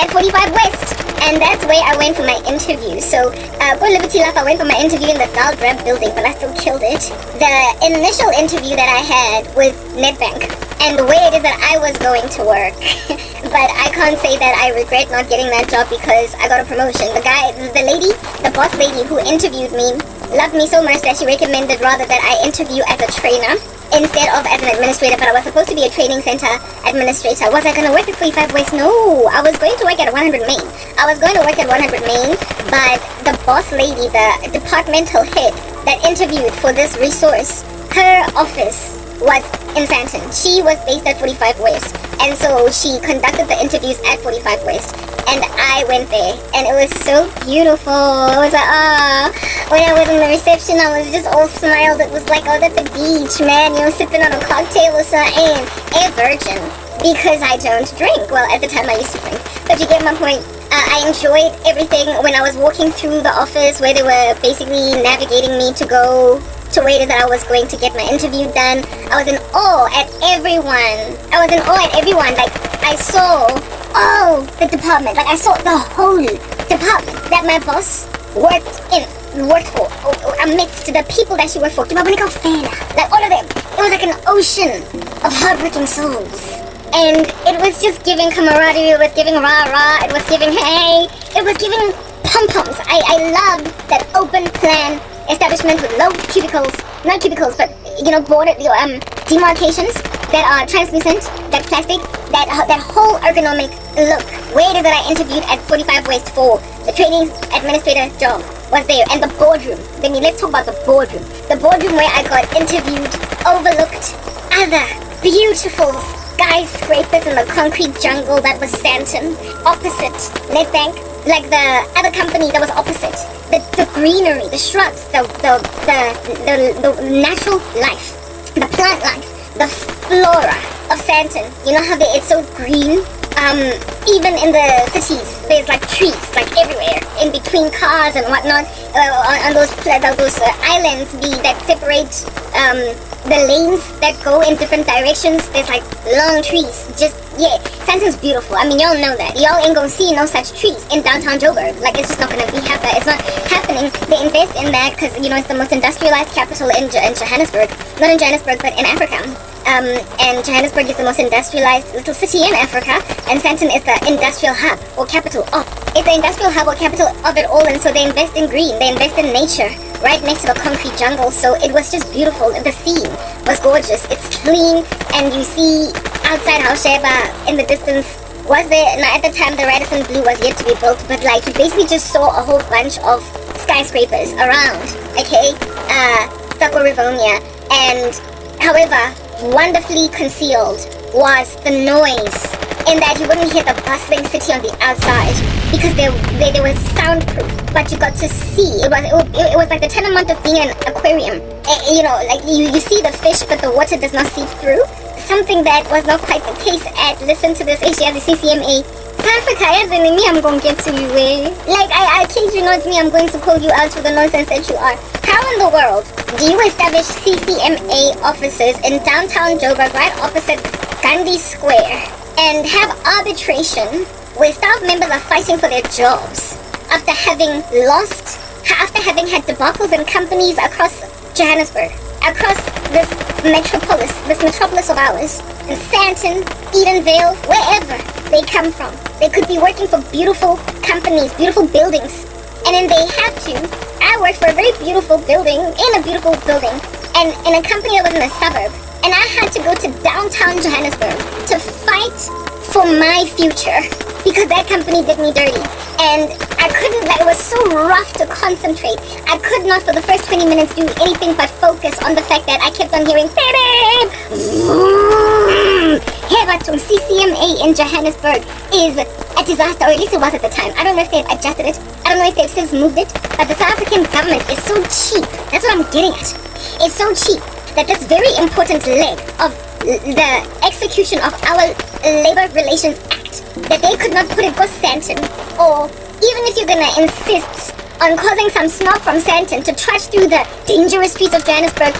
at 45 West. And that's where I went for my interview. So, for Liberty Life, I went for my interview in the Dal Drab building, but I still killed it. The initial interview that I had with Nedbank, and the way it is that I was going to work. But I can't say that I regret not getting that job because I got a promotion. The boss lady who interviewed me loved me so much that she recommended rather that I interview as a trainer instead of as an administrator. But I was supposed to be a training center administrator. Was I going to work at 45 West? No, I was going to work at 100 Main. I was going to work at 100 Main, but the boss lady, the departmental head that interviewed for this resource, her office was in Sandton. She was based at 45 West, and so she conducted the interviews at 45 West, and I went there, and it was so beautiful. It was like, when I was in the reception, I was just all smiles. It was like I was at the beach, man, sipping on a cocktail or something, a virgin, because I don't drink. Well, at the time I used to drink, but you get my point. I enjoyed everything when I was walking through the office where they were basically navigating me to go to where it is that I was going to get my interview done. I was in awe at everyone. Like, I saw all the department. Like, I saw the whole department that my boss worked for, amidst the people that she worked for. Like, all of them. It was like an ocean of hardworking souls. And it was just giving camaraderie, it was giving rah-rah, it was giving hey, it was giving pom-poms. I loved that open plan establishment with low cubicles, not cubicles, but bordered demarcations that are translucent, that plastic, that whole ergonomic look. Where it is that I interviewed at 45 West for the training administrator job was there, and the boardroom. Let's talk about the boardroom. The boardroom where I got interviewed overlooked other beautiful skyscrapers in the concrete jungle that was Sandton, opposite Nedbank, like the other company that was opposite. The greenery, the shrubs, the natural life, the plant life, the flora of Sandton. You know how it's so green? Even in the cities, there's like trees, like everywhere, in between cars and whatnot, on those islands that separate the lanes that go in different directions. There's like long trees. Sandton's beautiful. Y'all know that. Y'all ain't gonna see no such trees in downtown Joburg. Like, it's just not gonna be happening. It's not happening. They invest in that because it's the most industrialized capital in Johannesburg. Not in Johannesburg, but in Africa. And Johannesburg is the most industrialized little city in Africa, and Sandton is the industrial hub or capital of. It's the industrial hub or capital of it all, and so they invest in green, they invest in nature, right next to the concrete jungle. So it was just beautiful. The scene was gorgeous. It's clean, and you see outside Hlongwane in the distance was there. Now, at the time, the Radisson Blue was yet to be built, but like you basically just saw a whole bunch of skyscrapers around. Okay, Sako Rivonia, and however, wonderfully concealed was the noise, in that you wouldn't hear the bustling city on the outside because they were soundproof, but you got to see. It was like the tenement of being in an aquarium. Like you see the fish, but the water does not seep through. Something that was not quite the case at Listen to This HDR, the CCMA. South Africa, as in me, I'm going to get to you, eh? Like, I kid you not, me, I'm going to call you out for the nonsense that you are. How in the world do you establish CCMA offices in downtown Joburg, right opposite Gandhi Square, and have arbitration where staff members are fighting for their jobs after having had debacles in companies across Johannesburg, across this metropolis of ours, in Sandton, Edenvale, wherever they come from? They could be working for beautiful companies, beautiful buildings, and then they have to. I worked for a very beautiful building, and in a company that was in a suburb, and I had to go to downtown Johannesburg to fight for my future because that company did me dirty, and I couldn't. It was so rough to concentrate. I could not, for the first 20 minutes, do anything but focus on the fact that I kept on hearing CCMA in Johannesburg is a disaster, or at least it was at the time. I don't know if they've adjusted it. I don't know if they've since moved it. But the South African government is so cheap. That's what I'm getting at. It's so cheap that this very important leg of the execution of our Labor Relations Act, that they could not put it for Sandton, or even if you're gonna insist on causing some snob from Sandton to trudge through the dangerous streets of Johannesburg,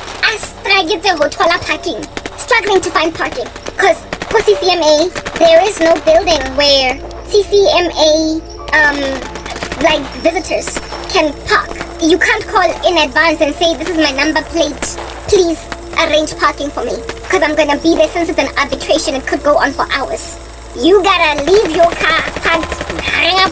struggling to find parking, because for CCMA, there is no building where CCMA like visitors can park. You can't call in advance and say, this is my number plate, please arrange parking for me, because I'm gonna be there. Since it's an arbitration, it could go on for hours. You gotta leave your car parked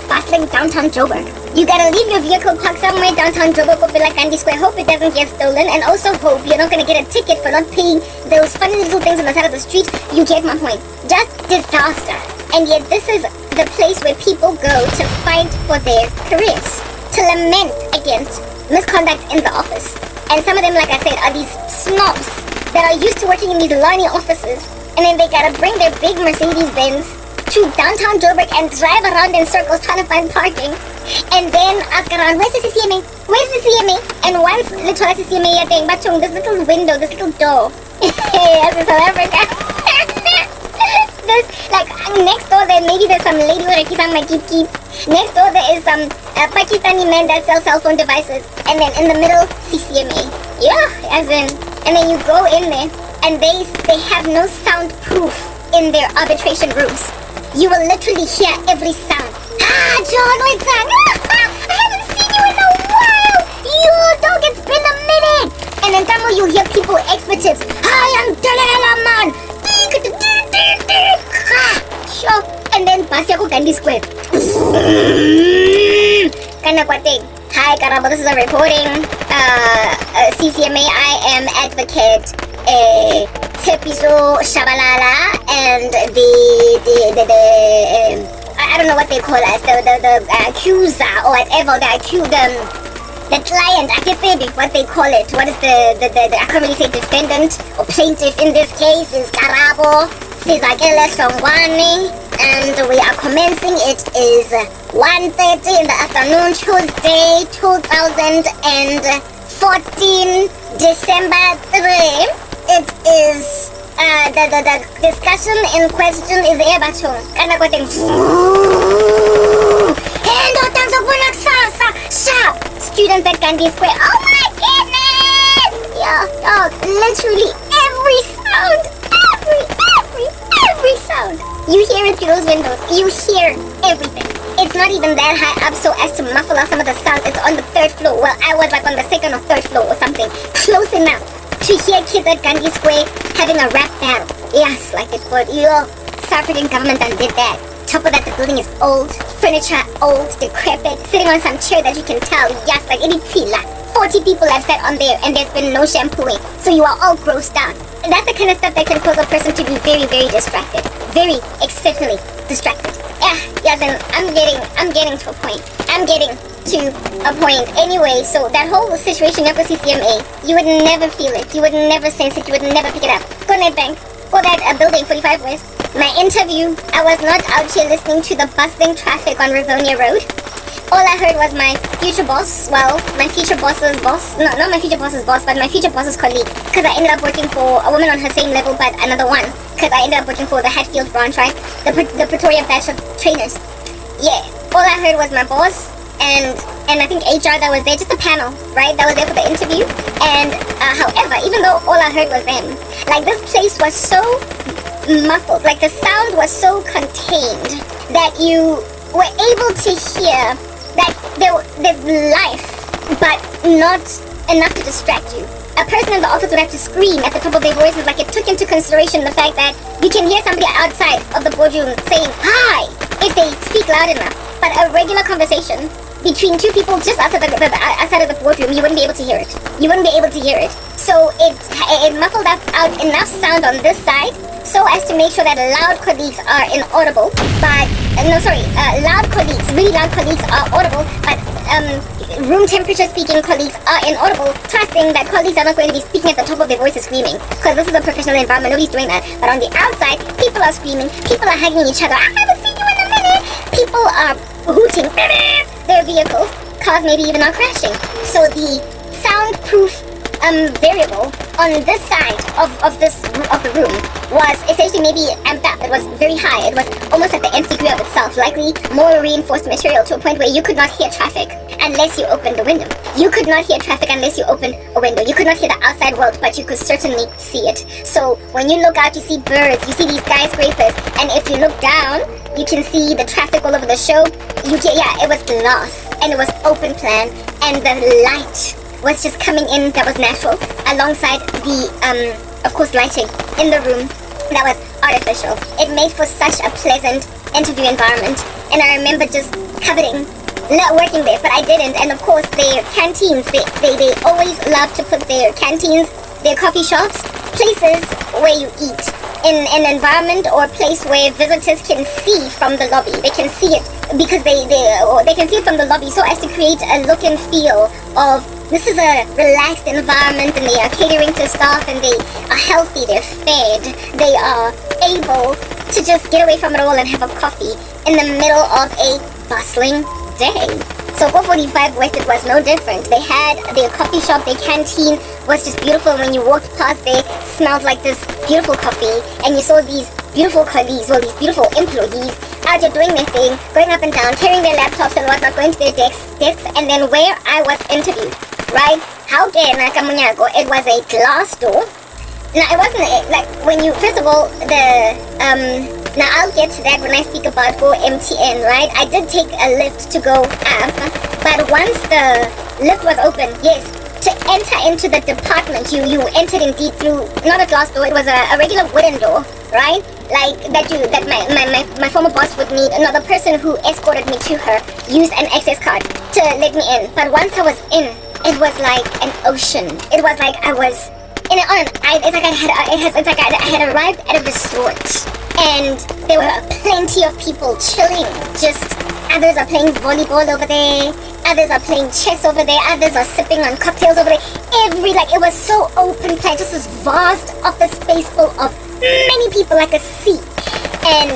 bustling downtown Joburg. You gotta leave your vehicle parked somewhere downtown Joburg, like Gandhi Square. Hope it doesn't get stolen, and also hope you're not gonna get a ticket for not paying those funny little things on the side of the street. You get my point. Just disaster. And yet this is the place where people go to fight for their careers, to lament against misconduct in the office. And some of them, like I said, are these snobs that are used to working in these lonely offices, and then they gotta bring their big Mercedes-Benz to downtown Joburg and drive around in circles trying to find parking, and then ask around, where's the CCMA? Where's the CCMA? And once literally CCMA thing, but this little window, this little door. As in South Africa. This, like, next door there, maybe there's some lady with a keep. Next door there is some Pakistani men that sell cell phone devices, and then in the middle, CCMA. Yeah, as in, and then you go in there, and they have no soundproof in their arbitration rooms. You will literally hear every sound. John, what's up? I haven't seen you in a while. Yo, dog, it's been a minute. And then somewhere you hear people expletives. Hi, I'm Dalala man. Sure. And then Pasiako Gandhi Square. Kinda what thing. Hi, Karabo, this is a reporting. CCMA, I am advocate Tepiso Shabalala, and the I don't know what they call us, the accuser or whatever, the client, I can say what they call it. What is the I can't really say defendant or plaintiff in this case is Karabo, Hlongwane, and we are commencing. It is 1:30 in the afternoon, Tuesday, 2014, December 3. It is the discussion in question is Ebaton. And I got them. Sharp students at Gandhi Square. Oh my goodness! Yeah, literally every sound, every sound. You hear it through those windows. You hear everything. It's not even that high up so as to muffle out some of the sounds. It's on the 3rd floor. Well, I was like on the 2nd or 3rd floor or something. Close enough to hear kids at Gandhi Square having a rap battle. Yes, like it would. South African government done did that. Top of that, the building is old, furniture old, decrepit, sitting on some chair that you can tell, yes, like any tila. 40 people have sat on there and there's been no shampooing. So you are all grossed out. And that's the kind of stuff that can cause a person to be very, very distracted. Very exceptionally distracted. Yes, and I'm getting to a point. I'm getting to a point. Anyway, so that whole situation up with CCMA, you would never feel it. You would never sense it. You would never pick it up. Go Net Bank. Go that building 45 West. My interview, I was not out here listening to the bustling traffic on Rivonia Road. All I heard was my future boss, well, my future boss's boss, no, not my future boss's boss, but my future boss's colleague, because I ended up working for a woman on her same level, but another one, because I ended up working for the Hatfield branch, right, the Pretoria batch of trainers. Yeah, all I heard was my boss, and I think HR that was there, just a panel, right, that was there for the interview. And however, even though all I heard was them, like this place was so muffled, like the sound was so contained that you were able to hear that there's life, but not enough to distract you. A person in the office would have to scream at the top of their voices, like it took into consideration the fact that you can hear somebody outside of the boardroom saying hi if they speak loud enough. But a regular conversation between two people just outside of the boardroom, you wouldn't be able to hear it. You wouldn't be able to hear it. So it muffled out enough sound on this side so as to make sure that loud colleagues are inaudible. But loud colleagues, really loud colleagues are audible, but room temperature speaking colleagues are inaudible, trusting that colleagues are not going to be speaking at the top of their voices screaming, because this is a professional environment, nobody's doing that. But on the outside, people are screaming, people are hugging each other. I haven't seen you in a minute. People are hooting their vehicles, cars maybe even are crashing. So the soundproof variable on this side of the room was essentially maybe amped up. It was very high. It was almost at the nth degree of itself, likely more reinforced material to a point where you could not hear traffic. unless you opened a window. You could not hear traffic unless you opened a window. You could not hear the outside world, but you could certainly see it. So when you look out, you see birds, you see these skyscrapers, and if you look down, you can see the traffic all over the show. It was glass, and it was open plan, and the light was just coming in that was natural, alongside the, of course, lighting in the room that was artificial. It made for such a pleasant interview environment, and I remember just coveting not working there, but I didn't. And of course their canteens, they always love to put their canteens, their coffee shops, places where you eat, in an environment or place where visitors can see from the lobby. They can see it because they can see it from the lobby, so as to create a look and feel of this is a relaxed environment, and they are catering to staff, and they are healthy, they're fed, they are able to just get away from it all and have a coffee in the middle of a bustling day. So 445 West, it was no different. They had their coffee shop, their canteen was just beautiful. When you walked past there, smelled like this beautiful coffee, and you saw these beautiful colleagues, well, these beautiful employees out there doing their thing, going up and down, carrying their laptops and whatnot, going to their desks, and then where I was interviewed, right? How dare Nakamunyago, it was a glass door. Now, it wasn't like when you, first of all, now I'll get to that when I speak about Go MTN, right? I did take a lift to go up, but once the lift was open, yes, to enter into the department, you entered indeed through, not a glass door, it was a regular wooden door, right? Like that my former boss would need, another person who escorted me to her used an access card to let me in. But once I was in, it was like an ocean. It was like I was in it on. It's like I had arrived at a resort, and there were plenty of people chilling. Just others are playing volleyball over there, others are playing chess over there, others are sipping on cocktails over there. It was so open plan, just this vast office space full of many people, like a sea, and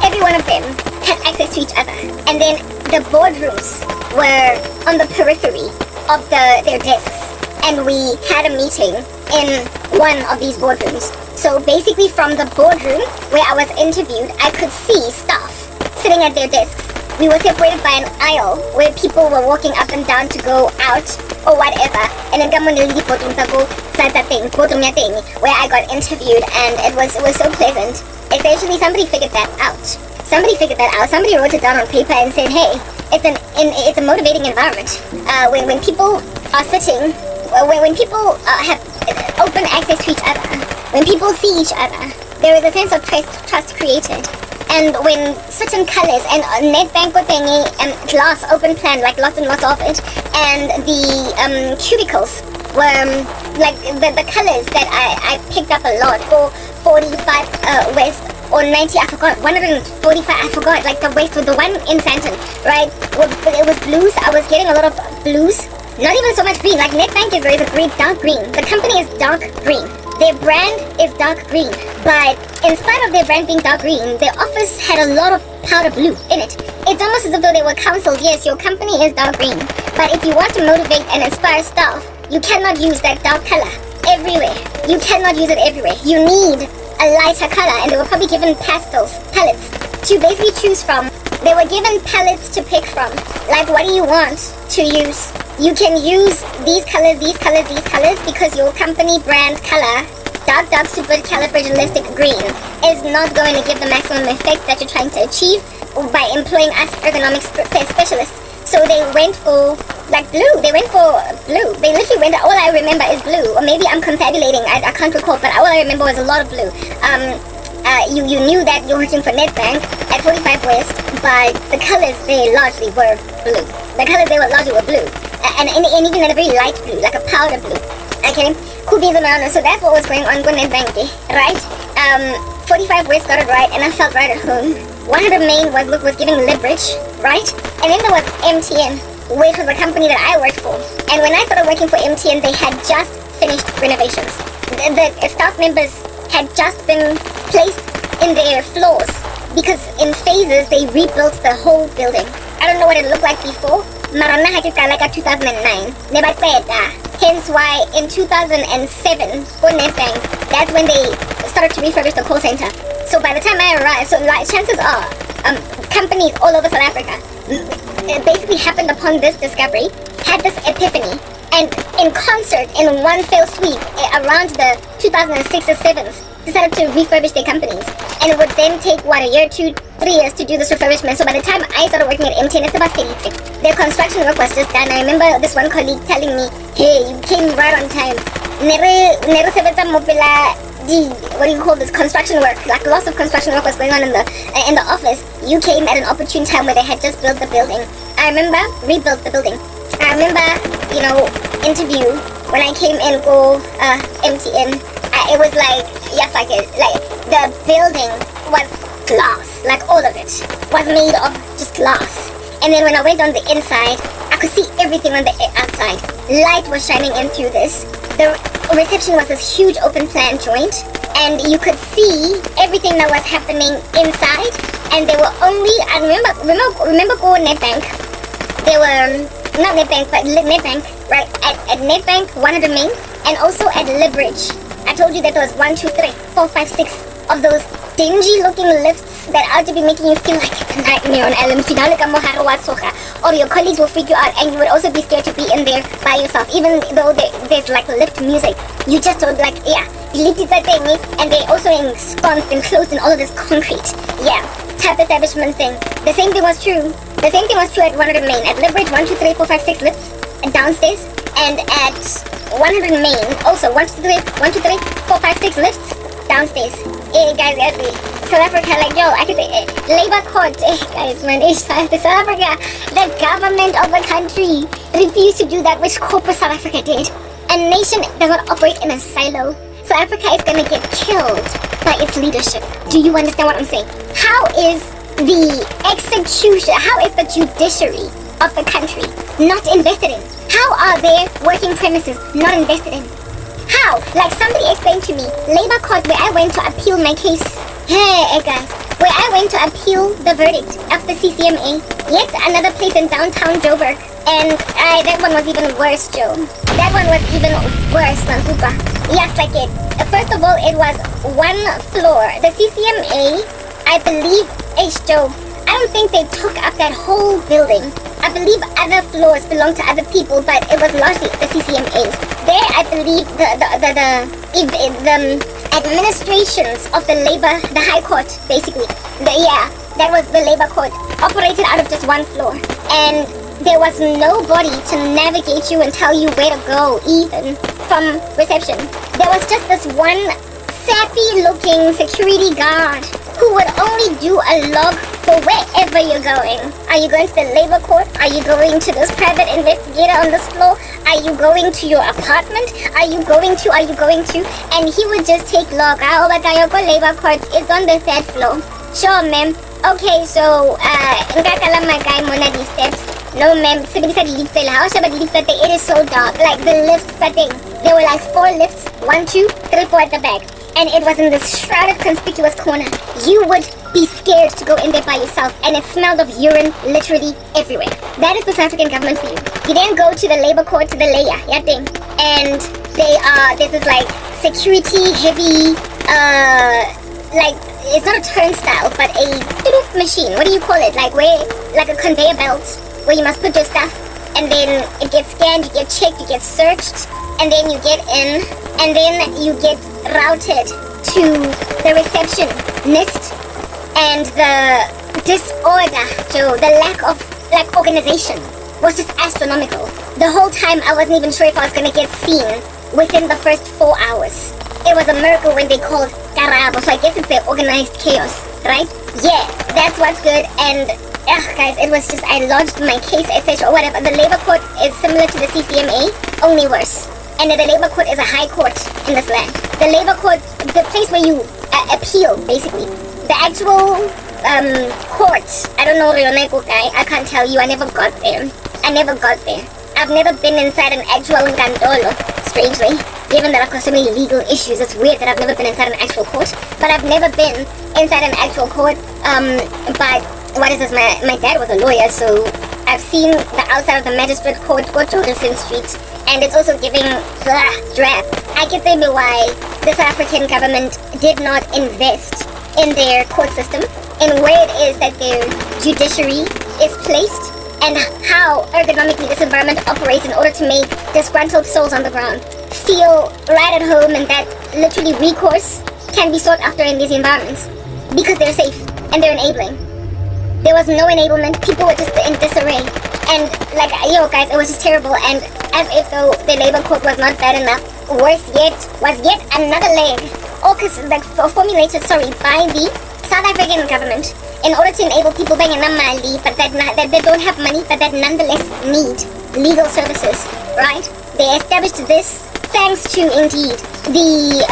every one of them had access to each other. And then the boardrooms were on the periphery of their desks, and we had a meeting in one of these boardrooms. So basically from the boardroom where I was interviewed, I could see staff sitting at their desks. We were separated by an aisle where people were walking up and down to go out or whatever. And then where I got interviewed, and it was so pleasant. Essentially, somebody figured that out. Somebody wrote it down on paper and said, hey, it's a motivating environment. When people are sitting, when people have open access to each other, when people see each other, there is a sense of trust created. And when certain colors, and net bank and glass open plan, like lots and lots of it, and the cubicles were like the colors that I picked up a lot for 45 West or 90, I forgot, 145, I forgot, like the West with the one in Santon, right? It was blues. I was getting a lot of blues. Not even so much green. Like NetBank is a great dark green. The company is dark green. Their brand is dark green. But in spite of their brand being dark green, their office had a lot of powder blue in it. It's almost as if though they were counseled, yes, your company is dark green, but if you want to motivate and inspire staff, you cannot use that dark color everywhere. You cannot use it everywhere. You need a lighter color, and they were probably given palettes to basically choose from. They were given palettes to pick from. Like, what do you want to use? You can use these colors, because your company brand color, dark supercalifragilistic green, is not going to give the maximum effect that you're trying to achieve by employing us ergonomic specialists. So they went for like blue. They literally went, all I remember is blue. Or maybe I'm confabulating, I can't recall, but all I remember was a lot of blue. You knew that you're working for NetBank at 45 West, but the colors they largely were blue. And even a very light blue, like a powder blue. Okay, cool beans and bananas. So that's what was going on with NetBank, right? 45 West got it right, and I felt right at home. 100 Main was giving leverage, right? And then there was MTN, which was a company that I worked for. And when I started working for MTN, they had just finished renovations. The staff members had just been placed in their floors because in phases they rebuilt the whole building. I don't know what it looked like before. Marana had it like 2009. Hence why in 2007 for NetBank, that's when they started to refurbish the call center. So by the time I arrived, so like chances are companies all over South Africa basically immediately happened upon this discovery, had this epiphany, and in concert, in one fell sweep, around the 2006 or 7s, decided to refurbish their companies. And it would then take, a year, 2, 3 years to do this refurbishment. So by the time I started working at MTN, it's about 36. Their construction work was just done. I remember this one colleague telling me, hey, you came right on time. Nero sebetsa mo pela what do you call this, construction work, like lots of construction work was going on in the office. You came at an opportune time where they had just built the building. I remember, rebuilt the building. I remember, interview, when I came in go MTN, it was like, yes, like the building was glass, like all of it was made of just glass. And then when I went on the inside, I could see everything on the outside. Light was shining in through this. The reception was this huge open plan joint, and you could see everything that was happening inside. And there were only, I remember go NetBank. There were not NetBank, but NetBank, right? At NetBank, 100 Main, and also at Libridge. I told you that there was 1, 2, 3, 4, 5, 6 of those dingy-looking lifts that are to be making you feel like it's a nightmare on LMC. Or your colleagues will freak you out, and you would also be scared to be in there by yourself. Even though there's like lift music, you just don't like, and they're also ensconced and enclosed in all of this concrete. Yeah, type establishment thing. The same thing was true. The same thing was true at 100 Main. At Libridge, 1, 2, 3, 4, 5, 6 lifts downstairs, and at 100 Main, also 1, 2, 3, 1, 2, 3, 4, 5, 6 lifts downstairs. Hey guys, South Africa, like, yo, I can say labor court. Hey guys, man, South Africa, the government of the country refused to do that which corporate South Africa did. A nation does not operate in a silo. South Africa is gonna get killed by its leadership. Do you understand what I'm saying? How is the execution, how is the judiciary of the country not invested in? How are their working premises not invested in? How? Like, somebody explained to me, labor court, where I went to appeal my case. Hey guys, where I went to appeal the verdict of the CCMA. Yet another place in downtown Joburg. And that one was even worse, Joe. That one was even worse, Nantupa. Yes, like it. First of all, it was one floor. The CCMA, I believe, Joe, I don't think they took up that whole building. I believe other floors belong to other people, but it was largely the CCMAs. There, I believe the administrations of the labor, the high court, basically. That was the labor court, operated out of just one floor. And there was nobody to navigate you and tell you where to go, even from reception. There was just this one sappy-looking security guard who would only do a log for wherever you're going. Are you going to the labor court? Are you going to this private investigator on this floor? Are you going to your apartment? Are you going to? And he would just take log. Oh my God, your labor court is on the 3rd floor. Sure, ma'am. Okay, so, my guy mona these steps. No, ma'am. Somebody said lifts. It is so dark. Like, the lifts that there were like 4 lifts. 1, 2, 3, 4 at the back. And it was in this shrouded, conspicuous corner. You would be scared to go in there by yourself, and it smelled of urine literally everywhere. That is the South African government for you. You then go to the labor court, to the layer, and this is like security heavy, like, it's not a turnstile, but a machine. What do you call it? Like a conveyor belt where you must put your stuff, and then it gets scanned, you get checked, you get searched, and then you get in, and then you get routed to the receptionist. And the disorder, Joe, the lack of organization was just astronomical. The whole time I wasn't even sure if I was gonna get seen within the first 4 hours. It was a miracle when they called Karabo, so I guess it's their organized chaos, right? Yeah, that's what's good. And guys, it was just, I lodged my case, etc. or whatever. The labor court is similar to the CCMA, only worse. And the labor court is a high court in this land. The labor court, the place where you appeal, basically. The actual court, I don't know, guy, I can't tell you, I never got there. I've never been inside an actual ngandolo, strangely. Given that I've got so many legal issues, it's weird that I've never been inside an actual court. But I've never been inside an actual court, but what is this, my dad was a lawyer, so I've seen the outside of the magistrate court, go to Jordan Street, and it's also giving drab. I can say why the South African government did not invest in their court system, in where it is that their judiciary is placed, and how ergonomically this environment operates in order to make disgruntled souls on the ground feel right at home, and that literally recourse can be sought after in these environments because they're safe and they're enabling. There was no enablement. People were just in disarray. And like, guys, it was just terrible. And as if though the labor court was not bad enough, worse yet was yet another leg formulated by the South African government in order to enable people buying mali, but that they don't have money, but that nonetheless need legal services, right? They established this thanks to, indeed, the,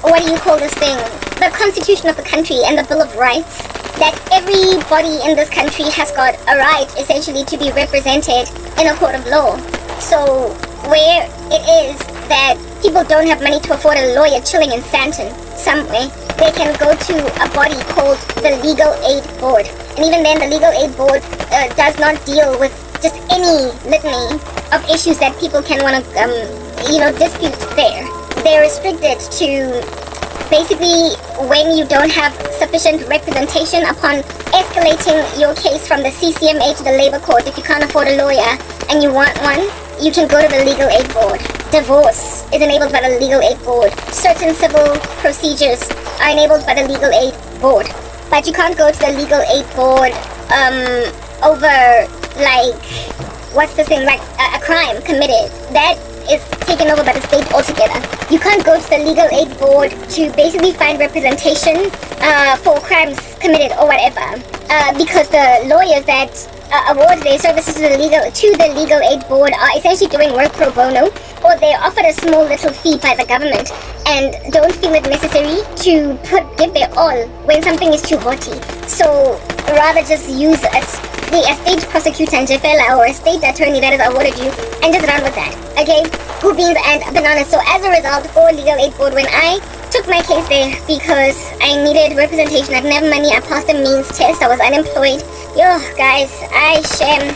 what do you call this thing? The Constitution of the country and the Bill of Rights, that everybody in this country has got a right, essentially, to be represented in a court of law. So, where it is that people don't have money to afford a lawyer chilling in Sandton somewhere, they can go to a body called the Legal Aid Board. And even then, the Legal Aid Board does not deal with just any litany of issues that people can want to, dispute there. They're restricted to basically when you don't have sufficient representation upon escalating your case from the CCMA to the Labor Court. If you can't afford a lawyer and you want one, you can go to the Legal Aid Board. Divorce is enabled by the Legal Aid Board. Certain civil procedures are enabled by the Legal Aid Board. But you can't go to the Legal Aid Board over, like, what's the thing, like a crime committed. That is taken over by the state altogether. You can't go to the Legal Aid Board to basically find representation for crimes committed or whatever, because the lawyers that award their services to the Legal Aid Board are essentially doing work pro bono, or they're offered a small little fee by the government and don't feel it necessary to give their all when something is too haughty. So rather just use a state prosecutor and Jefela or a state attorney that has awarded you and just run with that. Okay? Good beans and bananas. So as a result, for Legal Aid Board, when I took my case there because I needed representation, I didn't have money, I passed the means test, I was unemployed. Yo, guys, I shame.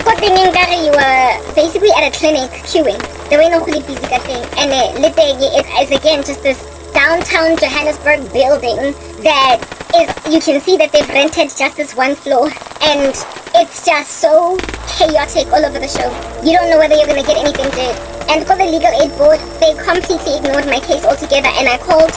Good thing you were basically at a clinic queuing. There were no really busy thing. And it is again just this downtown Johannesburg building that is, you can see that they've rented just this one floor, and it's just so chaotic all over the show. You don't know whether you're gonna get anything did. And for the Legal Aid Board, they completely ignored my case altogether, and I called,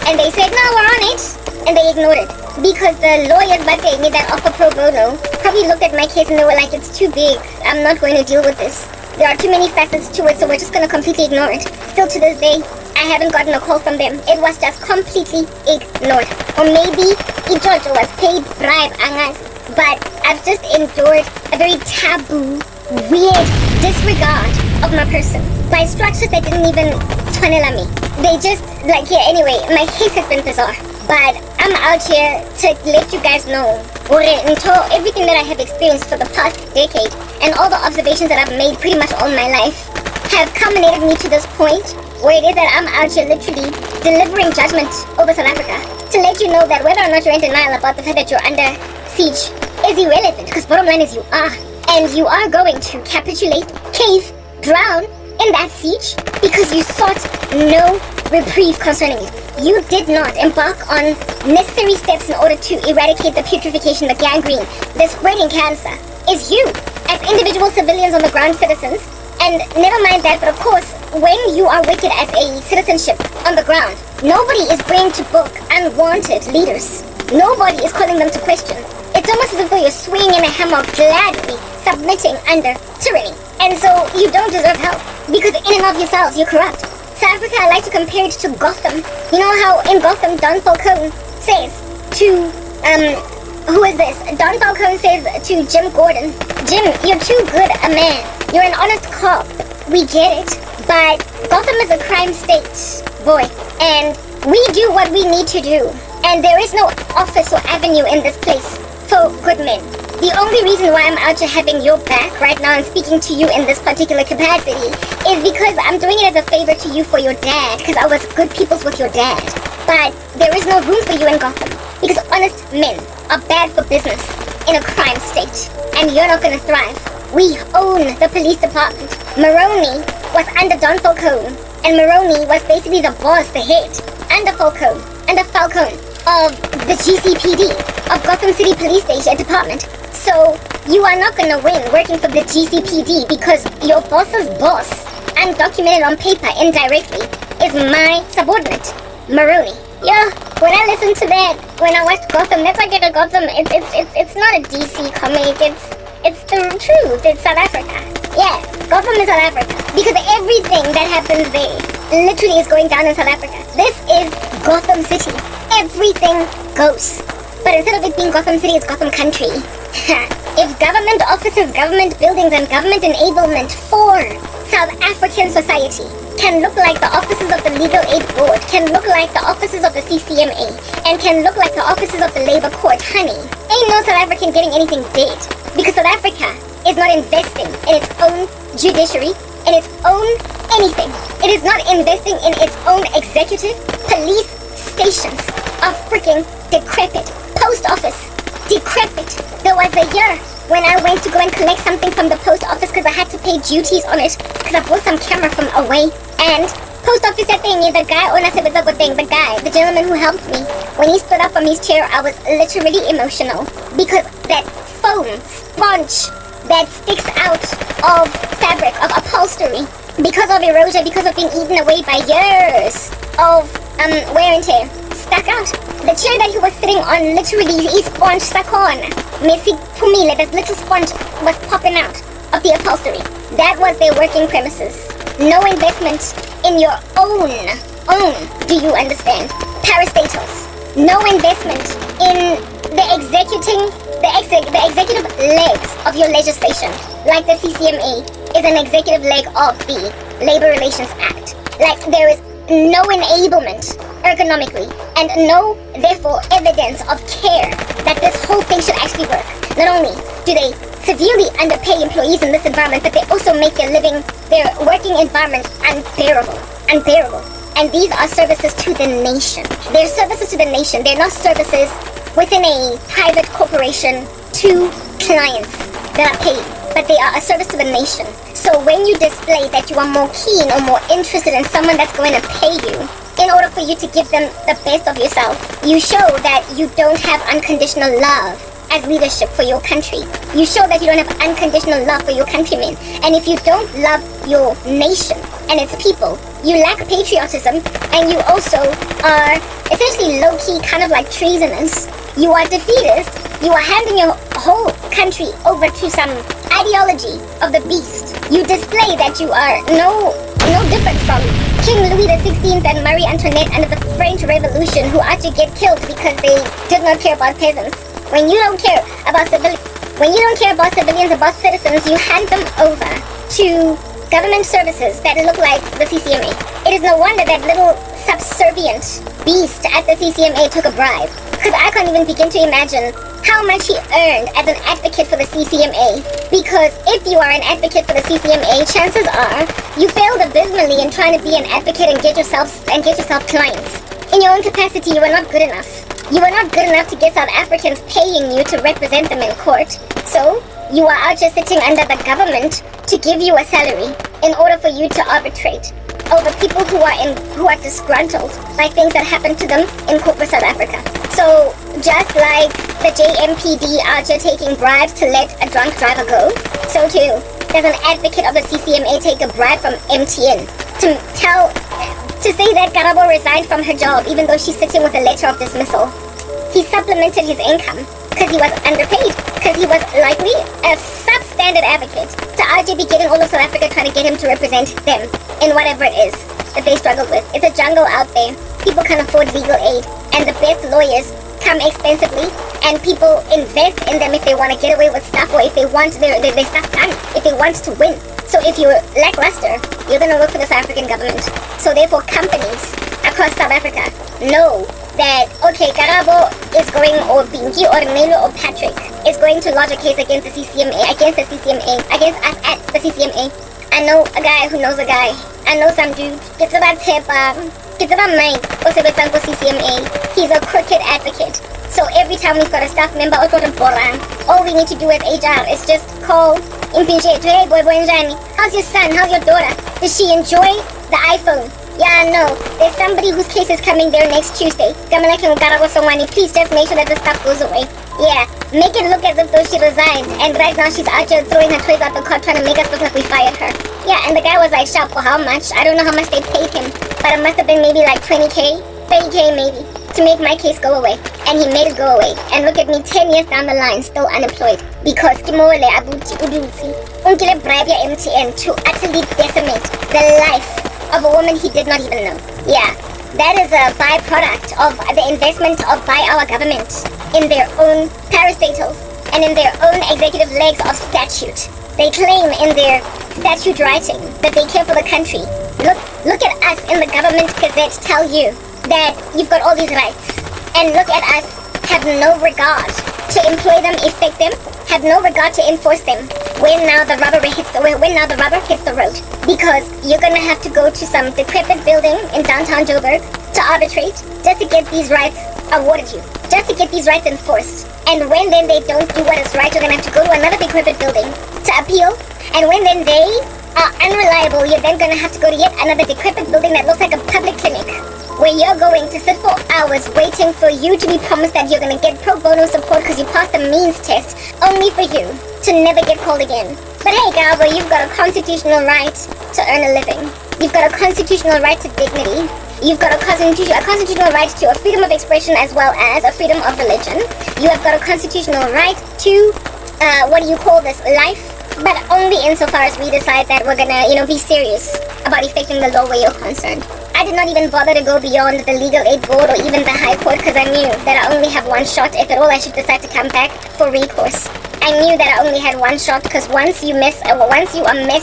and they said, no, we're on it, and they ignored it. Because the lawyers that gave me that offer pro bono probably looked at my case and they were like, it's too big, I'm not going to deal with this. There are too many facets to it, so we're just going to completely ignore it. Still to this day, I haven't gotten a call from them. It was just completely ignored. Or maybe Ijojo was paid bribe, angas. But I've just endured a very taboo, weird disregard of my person by structures that didn't even tunnel me. They just, anyway, my case has been bizarre. But I'm out here to let you guys know everything that I have experienced for the past decade and all the observations that I've made pretty much all my life have culminated me to this point where it is that I'm out here literally delivering judgment over South Africa to let you know that whether or not you're in denial about the fact that you're under siege is irrelevant, because bottom line is you are. And you are going to capitulate, cave, drown in that siege because you sought no reprieve concerning it. You did not embark on necessary steps in order to eradicate the putrefaction, the gangrene, the spreading cancer. Is you, as individual civilians on the ground, citizens. And never mind that, but of course, when you are wicked as a citizenship on the ground, nobody is bringing to book unwanted leaders. Nobody is calling them to question. It's almost as if you're swinging in a hammock, gladly submitting under tyranny. And so you don't deserve help, because in and of yourselves, you're corrupt. South Africa, I like to compare it to Gotham. You know how in Gotham, Don Falcone says to, who is this? Don Falcone says to Jim Gordon, Jim, you're too good a man. You're an honest cop. We get it. But Gotham is a crime state, boy. And we do what we need to do. And there is no office or avenue in this place for good men. The only reason why I'm out here having your back right now and speaking to you in this particular capacity is because I'm doing it as a favor to you for your dad, because I was good peoples with your dad. But there is no room for you in Gotham, because honest men are bad for business in a crime state, and you're not going to thrive. We own the police department. Maroney was under Don Falcone, and Maroney was basically the boss, the head, under Falcone of the GCPD, of Gotham City Police Station Department. So You are not gonna win working for the GCPD because your boss's boss, undocumented on paper indirectly, is my subordinate, Maroney. Yeah, when I listen to that, when I watched Gotham, that's like a Gotham. It's not a DC comic. It's the truth. It's South Africa. Yeah, Gotham is South Africa because everything that happens there literally is going down in South Africa. This is Gotham City. Everything goes. But instead of it being Gotham City, it's Gotham Country. If government offices, government buildings, and government enablement for South African society can look like the offices of the Legal Aid Board, can look like the offices of the CCMA, and can look like the offices of the Labor Court, honey, ain't no South African getting anything did. Because South Africa is not investing in its own judiciary, in its own anything. It is not investing in its own executive. Police stations are freaking decrepit. Post office, decrepit. There was a year when I went to go and collect something from the post office because I had to pay duties on it because I bought some camera from away. And post office thingy, the guy, the gentleman who helped me, when he stood up from his chair, I was literally emotional because that foam sponge that sticks out of fabric, of upholstery, because of erosion, because of being eaten away by years of wear and tear, stuck out. The chair that he was sitting on, literally, his sponge stuck on. Messi Pumile, this little sponge was popping out of the upholstery. That was their working premises. No investment in your own, do you understand? Parastatals. No investment in the executive legs of your legislation. Like the CCMA is an executive leg of the Labor Relations Act. Like there is no enablement ergonomically and no, therefore, evidence of care that this whole thing should actually work. Not only do they severely underpay employees in this environment, but they also make their working environment unbearable. And these are services to the nation. They're services to the nation. They're not services within a private corporation to clients that are paid, but they are a service to the nation. So when you display that you are more keen or more interested in someone that's going to pay you in order for you to give them the best of yourself, you show that you don't have unconditional love as leadership for your country. You show that you don't have unconditional love for your countrymen. And if you don't love your nation and its people, you lack patriotism, and you also are essentially low-key kind of like treasonous. You are defeatist. You are handing your whole country over to some ideology of the beast. You display that you are no different from King Louis XVI and Marie Antoinette under the French Revolution, who had to get killed because they did not care about peasants. When you don't care about civilians, about citizens, you hand them over to government services that look like the CCMA. It is no wonder that little subservient beast at the CCMA took a bribe, because I can't even begin to imagine how much he earned as an advocate for the CCMA. Because if you are an advocate for the CCMA, chances are you failed abysmally in trying to be an advocate and get yourself clients. In your own capacity, you are not good enough. You are not good enough to get South Africans paying you to represent them in court. So you are out just sitting under the government to give you a salary in order for you to arbitrate over people who are disgruntled by things that happen to them in corporate South Africa. So just like the JMPD out here taking bribes to let a drunk driver go, so too does an advocate of the CCMA take a bribe from MTN to say that Karabo resigned from her job even though she's sitting with a letter of dismissal. He supplemented his income because he was underpaid, because he was likely a substandard advocate to RJB getting all of South Africa trying to get him to represent them in whatever it is that they struggled with. It's a jungle out there. People can't afford legal aid, and the best lawyers come expensively, and people invest in them if they want to get away with stuff, or if they want their stuff done, if they want to win. So if you're lackluster, you're going to work for the South African government. So therefore, companies across South Africa know that, okay, Karabo is going, or Bingi, or Melo, or Patrick is going to lodge a case against the CCMA, against us at the CCMA. I know a guy who knows a guy. I know some dude. It's about Tepa. It's about Mike. Also with CCMA. He's a crooked advocate. So every time we've got a staff member or got a bora, all we need to do as HR is just call Impinje. Hey boy, Njani. How's your son? How's your daughter? Does she enjoy the iPhone? Yeah, no. There's somebody whose case is coming there next Tuesday. Hlongwane, please just make sure that the stuff goes away. Yeah. make it look as if though she resigned, and right now she's out here throwing her toys out the cot trying to make us look like we fired her. Yeah, and the guy was like, sharp, for how much? I don't know how much they paid him, but it must have been maybe like 20k, 30k maybe, to make my case go away. And he made it go away. And look at me, 10 years down the line, still unemployed. Because Kimole Abuti Udusi unkile bribe ya MTN to utterly decimate the life of a woman he did not even know. Yeah, that is a byproduct of the investment by our government in their own parastatals and in their own executive legs of statute. They claim in their statute writing that they care for the country. Look at us in the government gazette tell you that you've got all these rights. And look at us have no regard to employ them, effect them, have no regard to enforce them when now the rubber hits the road. Because you're gonna have to go to some decrepit building in downtown Joburg to arbitrate just to get these rights awarded you, just to get these rights enforced. And when then they don't do what is right, you're gonna have to go to another decrepit building to appeal. And when then they are unreliable, you're then gonna have to go to yet another decrepit building that looks like a public clinic, where you're going to sit for hours waiting for you to be promised that you're going to get pro bono support because you passed the means test, only for you to never get called again. But hey, Karabo, you've got a constitutional right to earn a living. You've got a constitutional right to dignity. You've got a constitutional right to a freedom of expression as well as a freedom of religion. You have got a constitutional right to, life, but only insofar as we decide that we're going to, be serious about effecting the law where you're concerned. I did not even bother to go beyond the legal aid board or even the high court because I knew that I only have one shot if at all I should decide to come back for recourse. I knew that I only had one shot because once you are messed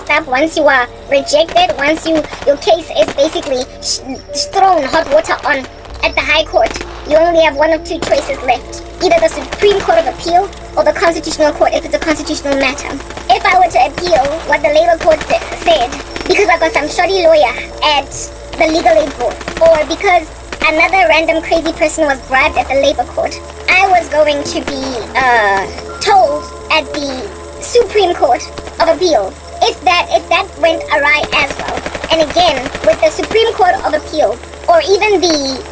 up, once you are rejected, once your case is basically thrown hot water on at the high court, you only have one of two choices left. Either the Supreme Court of Appeal or the Constitutional Court if it's a constitutional matter. If I were to appeal what the Labour Court said, because I got some shoddy lawyer at the legal aid board, or because another random crazy person was bribed at the Labour Court, I was going to be told at the Supreme Court of Appeal if that went awry as well. And again, with the Supreme Court of Appeal, or even the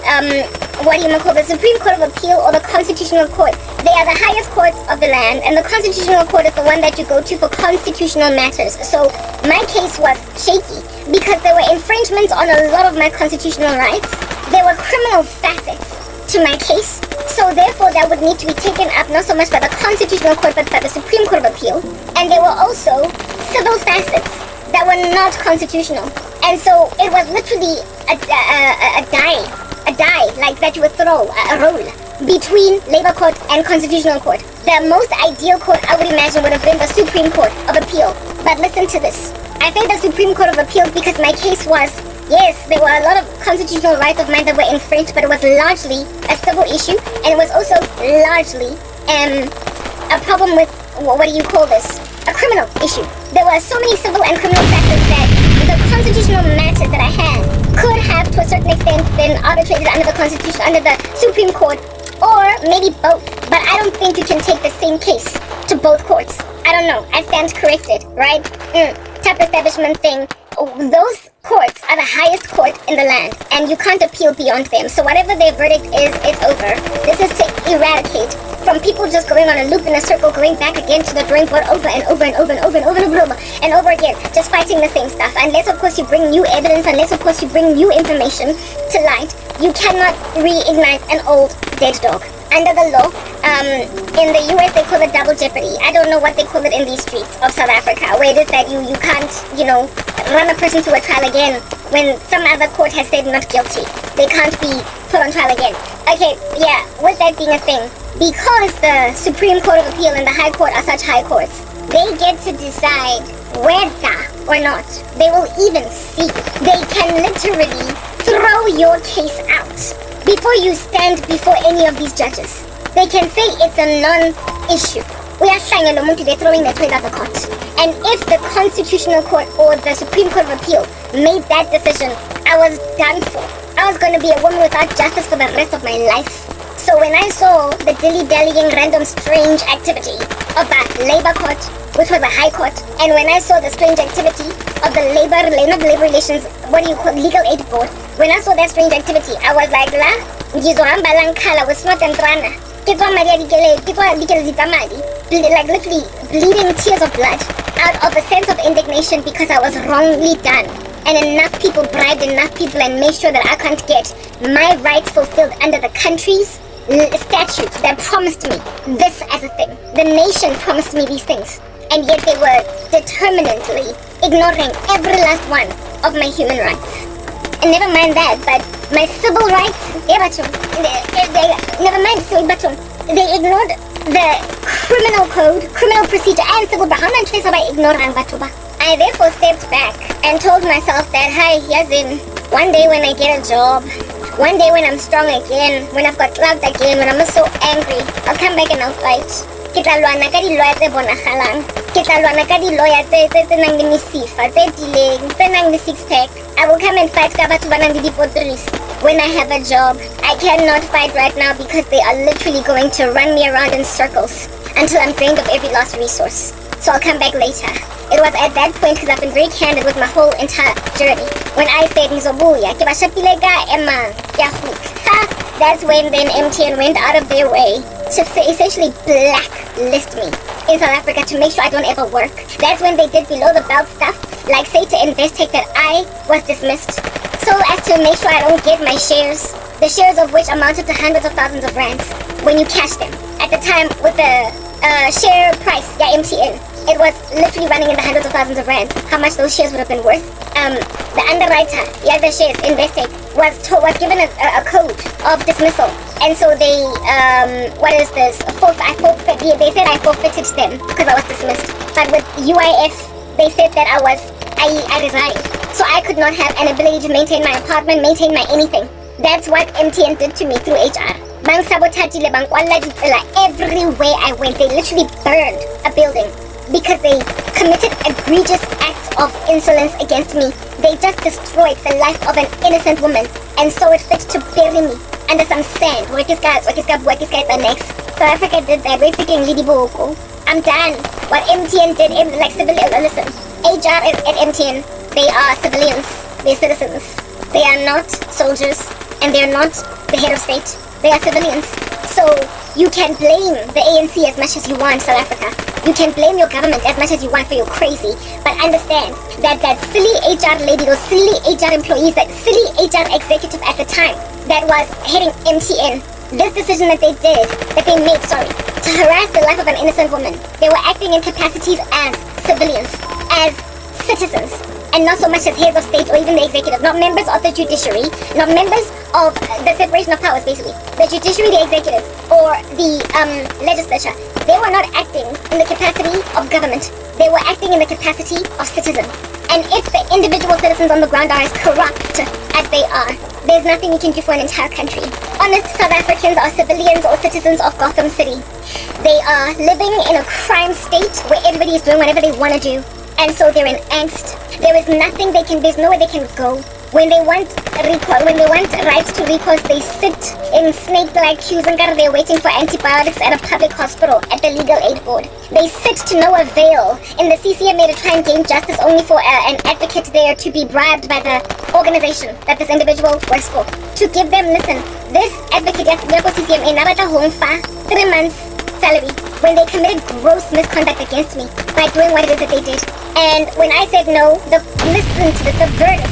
the Supreme Court of Appeal or the Constitutional Court, they are the highest courts of the land, and the Constitutional Court is the one that you go to for constitutional matters. So my case was shaky because there were infringements on a lot of my constitutional rights. There were criminal facets to my case, so therefore that would need to be taken up not so much by the Constitutional Court but by the Supreme Court of Appeal. And there were also civil facets that were not constitutional. And so it was literally a die like that you would throw, a roll between Labour Court and Constitutional Court. The most ideal court I would imagine would have been the Supreme Court of Appeal. But listen to this. I say the Supreme Court of Appeal because my case was, yes, there were a lot of constitutional rights of mine that were infringed, but it was largely a civil issue, and it was also largely a problem with, a criminal issue. There were so many civil and criminal factors that the constitutional matters that I had could have, to a certain extent, been arbitrated under the Constitution, under the Supreme Court, or maybe both. But I don't think you can take the same case to both courts. I don't know. I stand corrected, right? Type establishment thing. Those courts are the highest court in the land, and you can't appeal beyond them. So whatever their verdict is, it's over. This is to eradicate from people just going on a loop in a circle, going back again to the drawing board over and over and over and over and over and over and over again, just fighting the same stuff. Unless, of course, you bring new evidence, unless, of course, you bring new information to light, you cannot reignite an old dead dog. Under the law, in the US they call it double jeopardy. I don't know what they call it in these streets of South Africa, where it is that you can't, run a person to a trial again when some other court has said not guilty. They can't be put on trial again. Okay, yeah, with that being a thing, because the Supreme Court of Appeal and the High Court are such high courts, they get to decide whether or not they will even see. They can literally throw your case out before you stand before any of these judges. They can say it's a non-issue. We are showing the monkey, they're throwing their toys out the cot. And if the Constitutional Court or the Supreme Court of Appeal made that decision, I was done for. I was going to be a woman without justice for the rest of my life. So when I saw the dilly-dallying, random, strange activity of the Labour Court, which was a high court, and when I saw the strange activity of the Labour Relations, Legal Aid Board, when I saw that strange activity, I was like, la, ngizohamba la ngikhala with snot and trana. Ke tswa madi a dikele tsa madi, like literally bleeding tears of blood out of a sense of indignation because I was wrongly done. And enough people bribed enough people and made sure that I can't get my rights fulfilled under the country's statute that promised me this as a thing. The nation promised me these things. And yet they were determinedly ignoring every last one of my human rights. And never mind that, but my civil rights, never mind civil rights, they ignored the criminal code, criminal procedure, and civil rights. I therefore stepped back and told myself that, hi, Yazin, one day when I get a job, one day when I'm strong again, when I've got clout again, when I'm so angry, I'll come back and I'll fight. Ke tla lwana ka di-lawyer tse bonagalang, ke tla lwana ka di-lawyer tse nang le mesifa, tse tileng, tse nang le six-pack. I will come and fight ka batho ba nang le dipotris when I have a job. I cannot fight right now because they are literally going to run me around in circles until I'm drained of every last resource. So I'll come back later. It was at that point, because I've been very candid with my whole entire journey, when I said Nzobuya, ke ba shapile ka Emma, that's when then MTN went out of their way to essentially blacklist me in South Africa to make sure I don't ever work. That's when they did below the belt stuff, like say to Investec that I was dismissed, so as to make sure I don't get my shares, the shares of which amounted to hundreds of thousands of rands when you cash them. At the time with the share price, MTN, it was literally running in the hundreds of thousands of rands, how much those shares would have been worth. The underwriter, the shares, Investec, was given a code of dismissal. And so they, they said I forfeited them because I was dismissed. But with UIF, they said that I resigned. So I could not have an ability to maintain my apartment, maintain my anything. That's what MTN did to me through HR. Bang sabotatile, bang kwala ditsela, everywhere I went, they literally burned a building because they committed egregious acts of insolence against me. They just destroyed the life of an innocent woman and saw it fit to bury me under some sand. South Africa did that, basically in Lidiboko. I'm done. What MTN did, like civilians, listen, HR at MTN, they are civilians, they're citizens. They are not soldiers, and they're not the head of state. They are civilians. So you can blame the ANC as much as you want, South Africa. You can blame your government as much as you want for your crazy. But understand that that silly HR lady, those silly HR employees, that silly HR executive at the time that was heading MTN, this decision that they made, to harass the life of an innocent woman, they were acting in capacities as civilians, as citizens, and not so much as heads of state or even the executive, not members of the judiciary, not members of the separation of powers, basically. The judiciary, the executive, or the legislature, they were not acting in the capacity of government. They were acting in the capacity of citizen. And if the individual citizens on the ground are as corrupt as they are, there's nothing you can do for an entire country. Honest South Africans are civilians or citizens of Gotham City. They are living in a crime state where everybody is doing whatever they want to do. And so they're in angst. There is nothing there's nowhere they can go. When they want rights to recourse, they sit in snake-like queues and they're waiting for antibiotics at a public hospital at the legal aid board. They sit to no avail in the CCMA to try and gain justice only for an advocate there to be bribed by the organization that this individual works for. To give them, listen, this advocate at the CCMA narata home for 3 months salary when they committed gross misconduct against me by doing what it is that they did. And when I said no, listen to this, the verdict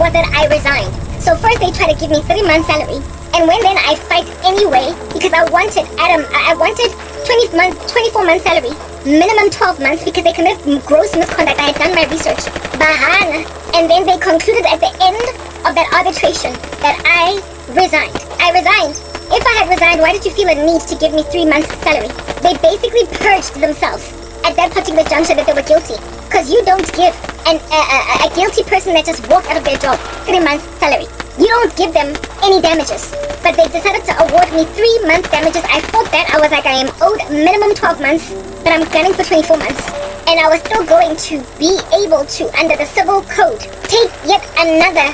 was that I resigned. So first they tried to give me 3 months salary, and when then I fight anyway because I wanted 24 months salary, minimum 12 months because they committed gross misconduct. I had done my research. Bahana. And then they concluded at the end of that arbitration that I resigned. I resigned. If I had resigned, why did you feel a need to give me 3 months salary? They basically purged themselves at that particular juncture that they were guilty. Because you don't give a guilty person that just walked out of their job 3 months salary. You don't give them any damages. But they decided to award me 3 months damages. I fought that. I was like, I am owed minimum 12 months, but I'm gunning for 24 months. And I was still going to be able to, under the civil code, take yet another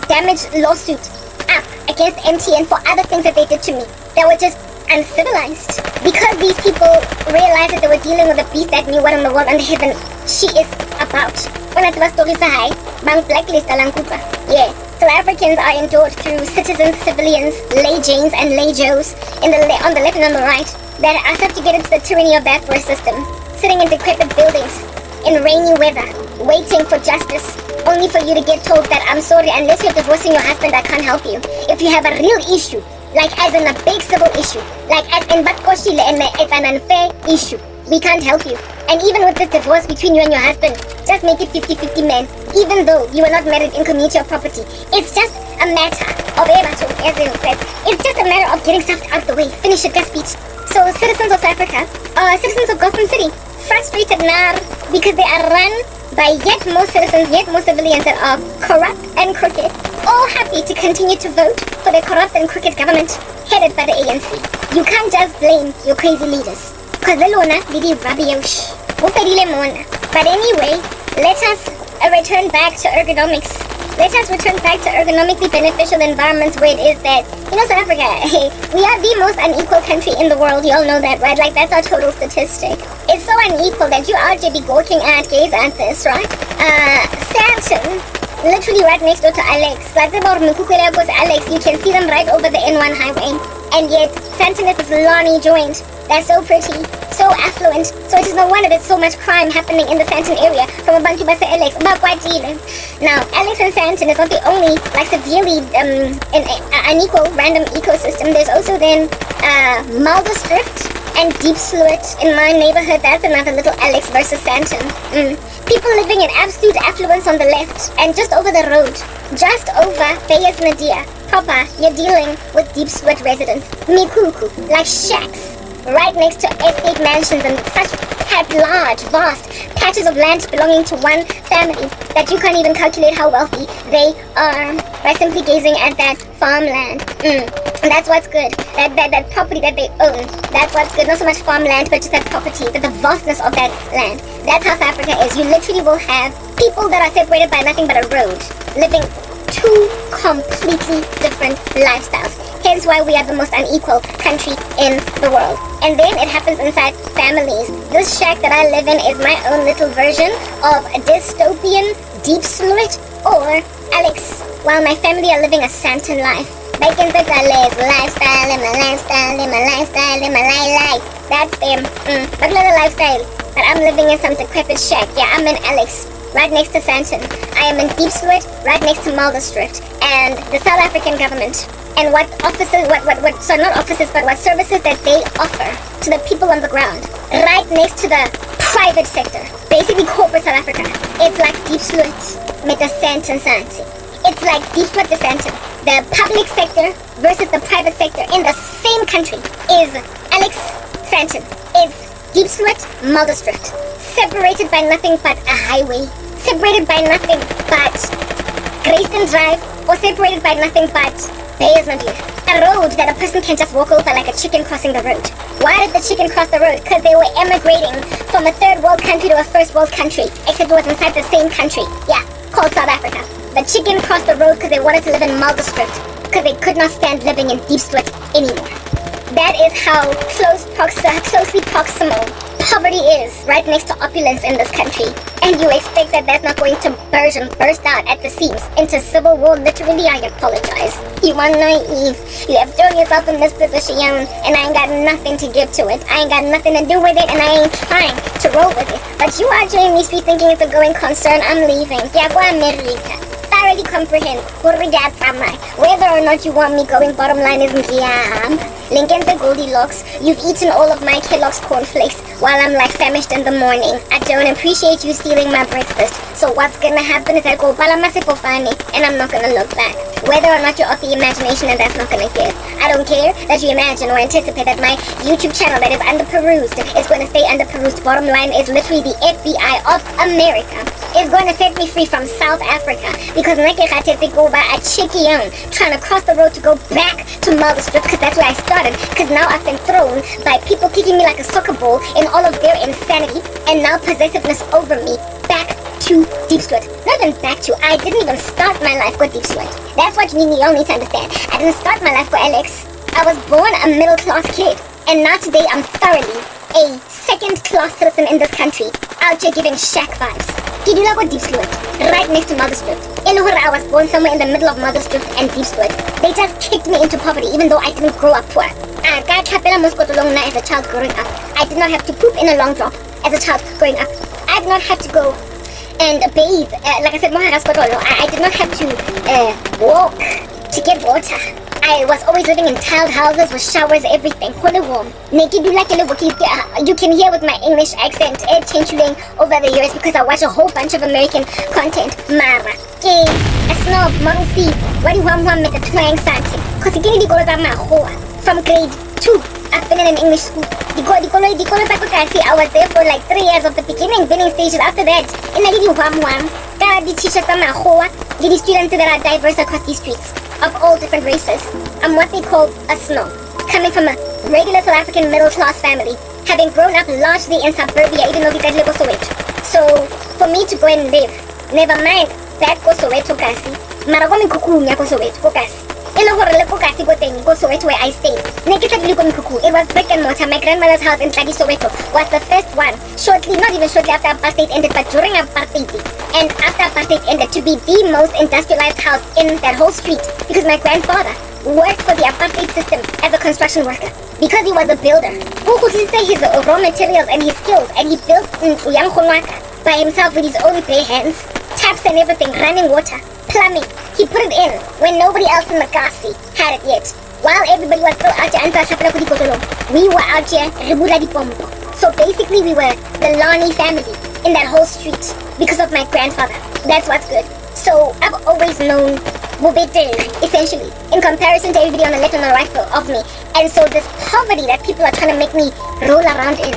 damage lawsuit up against MTN for other things that they did to me that were just uncivilized. Because these people realized that they were dealing with a beast that knew what in the world under heaven she is about. When I was story say bang blacklist alang kuka. Yeah. South Africans are endured through citizens, civilians, lay Janes and lay Joes on the left and on the right that are subjugated to the tyranny of that force system, sitting in decrepit buildings in rainy weather, waiting for justice, only for you to get told that I'm sorry, unless you're divorcing your husband, I can't help you. If you have a real issue, like as in a big civil issue, like as in Batkoshile and it's an unfair issue, we can't help you. And even with this divorce between you and your husband, just make it 50-50 man, even though you are not married in community or property. It's just a matter of it's just a matter of getting stuff out of the way. Finish it, that speech. So citizens of South Africa, citizens of Gotham City, frustrated now because they are run by yet more citizens, yet more civilians that are corrupt and crooked, all happy to continue to vote for the corrupt and crooked government headed by the ANC. You can't just blame your crazy leaders, because the lona didi rabiosh. But anyway, let us return back to ergonomics. Let us return back to ergonomically beneficial environments where it is that, South Africa, hey, we are the most unequal country in the world. You all know that, right? Like, that's our total statistic. It's so unequal that you are be gawking at gays at this, right? Sandton, literally right next door to Alex. Like, Alex, you can see them right over the N1 highway. And yet, Sandton is this Lonnie joint. That's so pretty, so affluent. So it is no wonder there's so much crime happening in the Sandton area from a bunch of Alex. Now, Alex and Sandton is not the only severely unequal random ecosystem. There's also then Muldersdrift and Deep Sluit in my neighborhood. That's another little Alex versus Sandton. People living in absolute affluence on the left, and just over the road, just over Bayes Nadir proper, you're dealing with Deep Sluit residents. Mikuku, like shacks, right next to estate mansions and such large, vast patches of land belonging to one family that you can't even calculate how wealthy they are by simply gazing at that farmland. And that's what's good. That property that they own. That's what's good. Not so much farmland, but just that property, but the vastness of that land. That's how South Africa is. You literally will have people that are separated by nothing but a road, living two completely different lifestyles. Hence why we are the most unequal country in the world. And then it happens inside families. This shack that I live in is my own little version of a dystopian Deep Sluit or Alex, while my family are living a Sandton life. Bacon lifestyle in my lifestyle in my lifestyle in my life. That's them. But little lifestyle. But I'm living in some decrepit shack. Yeah, I'm in Alex, right next to Sandton. I am in Deep Sluit, right next to Muldersdrift. And the South African government, and what offices, what services that they offer to the people on the ground, right next to the private sector, basically corporate South Africa. It's like Deep Sluit with the Sandton. It's like Deep Sluit the Sandton. The public sector versus the private sector in the same country is Alex Sandton. It's Deep Sluit, Muldersdrift, separated by nothing but a highway, separated by nothing but Grayston Drive, or separated by nothing but Bayes Nadir. A road that a person can just walk over like a chicken crossing the road. Why did the chicken cross the road? Because they were emigrating from a third world country to a first world country, except it was inside the same country. Yeah, called South Africa. The chicken crossed the road because they wanted to live in Muldersdrift, because they could not stand living in Deep Sluit anymore. That is how closely proximal poverty is right next to opulence in this country. And you expect that that's not going to burst out at the seams into civil war? Literally, I apologize. You are naive. You have thrown yourself in this position and I ain't got nothing to give to it. I ain't got nothing to do with it and I ain't trying to roll with it. But you are joining me thinking it's a going concern. I'm leaving. Yeah, go America. Thoroughly comprehend whether or not you want me going. Bottom line is Lincoln's the Goldilocks. You've eaten all of my Kellogg's cornflakes while I'm like famished in the morning. I don't appreciate you stealing my breakfast. So what's gonna happen is I'll go Balamasifofani and I'm not gonna look back. Whether or not you're of the imagination, and that's not gonna give. I don't care that you imagine or anticipate that my YouTube channel that is underperused is going to stay underperused. Bottom line is literally the FBI of America is going to set me free from South Africa because go by a cheeky trying to cross the road to go back to Muldersdrift because that's where I started, because now I've been thrown by people kicking me like a soccer ball in all of their insanity and now possessiveness over me back to Deep Sluit. Not even back to, I didn't even start my life with Deep Sluit. That's what you all need to understand. I didn't start my life with Alex. I was born a middle class kid and now today I'm thoroughly a second class citizen in this country, out here giving shack vibes. Kidula go Deep Sloot, right next to Motherstrift. I was born somewhere in the middle of Motherstrift and Deep Sloot. They just kicked me into poverty even though I didn't grow up poor. As a child growing up. I did not have to poop in a long drop as a child growing up. I did not have to go and bathe. Like I said, I did not have to walk to get water. I was always living in tiled houses with showers, everything. Warm. You can hear with my English accent changing over the years because I watch a whole bunch of American content. Mara, gay, a snob, model C, what do you want with the twang something? Because it goes on my whole from grade 2. I've been in an English school. I was there for like 3 years of the beginning, stages. After that, in a little the teachers the students that are diverse across these streets of all different races. I'm what they call a snob, coming from a regular South African middle class family, having grown up largely in suburbia, even though we got little Soweto. So for me to go and live, never mind that go Soweto kasi, mara go mikukunya go Soweto kasi. Where I stayed. It was brick and mortar. My grandmother's house in Tladi Soweto was the first one. Not even shortly after apartheid ended, but during apartheid. And after apartheid ended, to be the most industrialized house in that whole street. Because my grandfather worked for the apartheid system as a construction worker. Because he was a builder. He said his raw materials and his skills. And he built in Hlongwane by himself with his own bare hands. Taps and everything, running water, plumbing. He put it in when nobody else in Makasi had it yet. While everybody was still out there, we were out here, so basically we were the Lani family in that whole street because of my grandfather. That's what's good. So I've always known Bubete, essentially, in comparison to everybody on the left and the right of me. And so this poverty that people are trying to make me roll around in,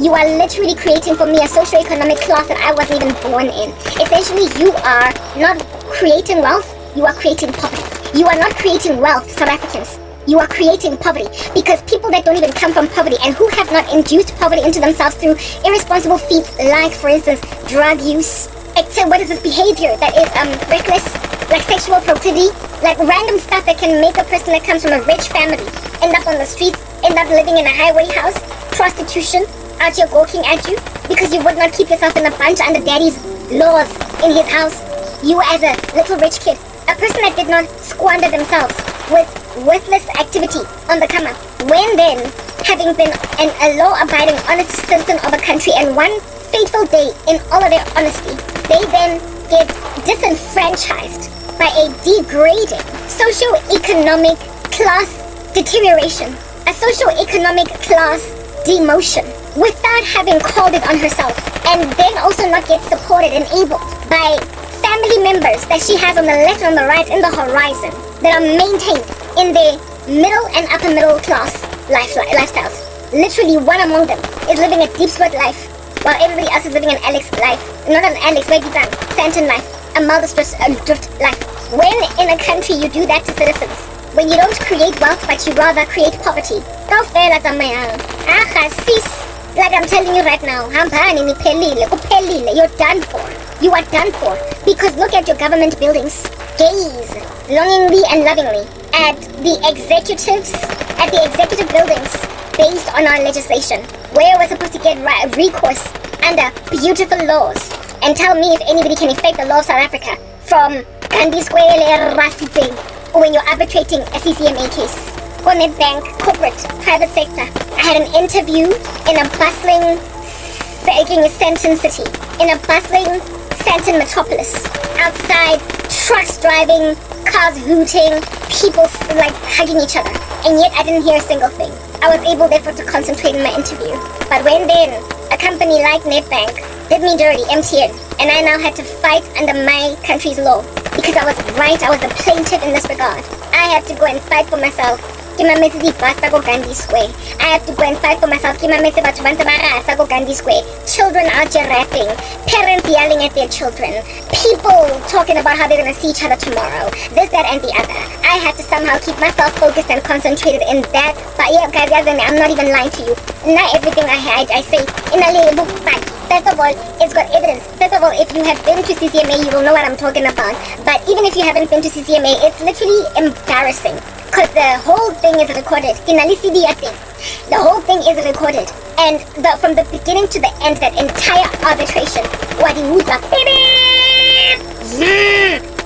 you are literally creating for me a socio-economic class that I wasn't even born in. Essentially, you are not creating wealth, you are creating poverty. You are not creating wealth, South Africans. You are creating poverty because people that don't even come from poverty and who have not induced poverty into themselves through irresponsible feats like, for instance, drug use, what is this behavior that is reckless, like sexual proclivity, like random stuff that can make a person that comes from a rich family end up on the streets, end up living in a highway house, prostitution, out here gawking at you because you would not keep yourself in a bunch under daddy's laws in his house. You as a little rich kid, a person that did not squander themselves with worthless activity on the come up, when then, having been a law-abiding, honest citizen of a country, and one fateful day, in all of their honesty, they then get disenfranchised by a degrading socio-economic class deterioration, a socio-economic class demotion, without having called it on herself, and then also not get supported and abled by family members that she has on the left and on the right in the horizon that are maintained in their middle and upper middle class lifestyles. Literally one among them is living a deep sweat life while everybody else is living an Alex life. Not an Alex, maybe done. Santon life. A drift life. When in a country you do that to citizens, when you don't create wealth but you rather create poverty, like I'm telling you right now, you're done for. You are done for. Because look at your government buildings. Gaze longingly and lovingly at the executive buildings based on our legislation, where we're supposed to get recourse under beautiful laws. And tell me if anybody can affect the law of South Africa from Gandhi Square Rasite when you're arbitrating a CCMA case. On a bank, corporate, private sector. I had an interview in a bustling Santon city, in a bustling Santon metropolis. Outside, trucks driving, cars hooting, people like hugging each other. And yet I didn't hear a single thing. I was able therefore to concentrate in my interview. But when then a company like Nedbank did me dirty, MTN, and I now had to fight under my country's law because I was right, I was the plaintiff in this regard. I had to go and fight for myself. I have to go and fight for myself. Children out here rapping, parents yelling at their children, people talking about how they're going to see each other tomorrow, this, that, and the other. I had to somehow keep myself focused and concentrated in that. But yeah, guys, I'm not even lying to you. Not everything I say in a little book, but first of all, it's got evidence. First of all, if you have been to CCMA, you will know what I'm talking about. But even if you haven't been to CCMA, it's literally embarrassing. Because the whole thing is recorded. The whole thing is recorded. And from the beginning to the end, that entire arbitration, Wadiwuda,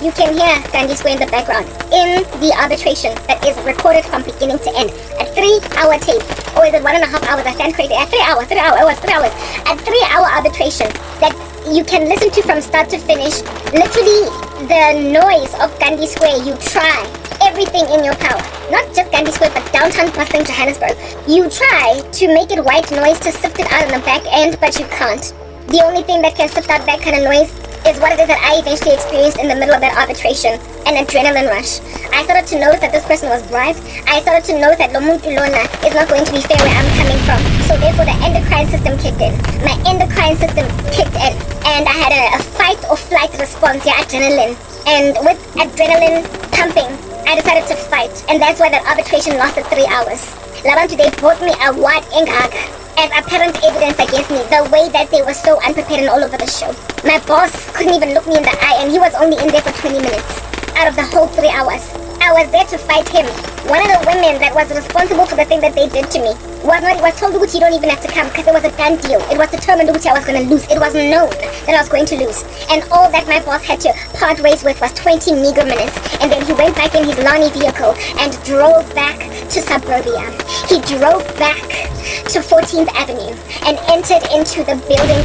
you can hear Gandhi Square in the background in the arbitration that is recorded from beginning to end. A 3-hour tape, or is it 1.5 hours? I stand crazy. At 3 hours, it was 3 hours. A 3-hour arbitration that you can listen to from start to finish. Literally, the noise of Gandhi Square, you try everything in your power. Not just Gandhi Square, but downtown bustling Johannesburg. You try to make it white noise to sift it out on the back end, but you can't. The only thing that can sift out that kind of noise is what it is that I eventually experienced in the middle of that arbitration, an adrenaline rush. I started to notice that this person was bribed. I started to notice that Lomuntu Lona is not going to be fair where I'm coming from. So therefore the endocrine system kicked in. My endocrine system kicked in. And I had a fight or flight response, yeah, adrenaline. And with adrenaline pumping, I decided to fight. And that's why that arbitration lasted 3 hours. Labantu, they brought me a wad ingaga as apparent evidence against me, the way that they were so unprepared and all over the show. My boss couldn't even look me in the eye, and he was only in there for 20 minutes out of the whole 3 hours. I was there to fight him. One of the women that was responsible for the thing that they did to me was told that you don't even have to come because it was a done deal. It was determined which I was going to lose. It was known that I was going to lose. And all that my boss had to part ways with was 20 meager minutes. And then he went back in his Lani vehicle and drove back to suburbia. He drove back to 14th Avenue and entered into the building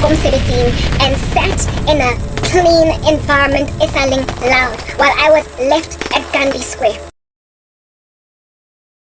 and sat in a clean environment, issaling loud, while I was left at Gandhi Square.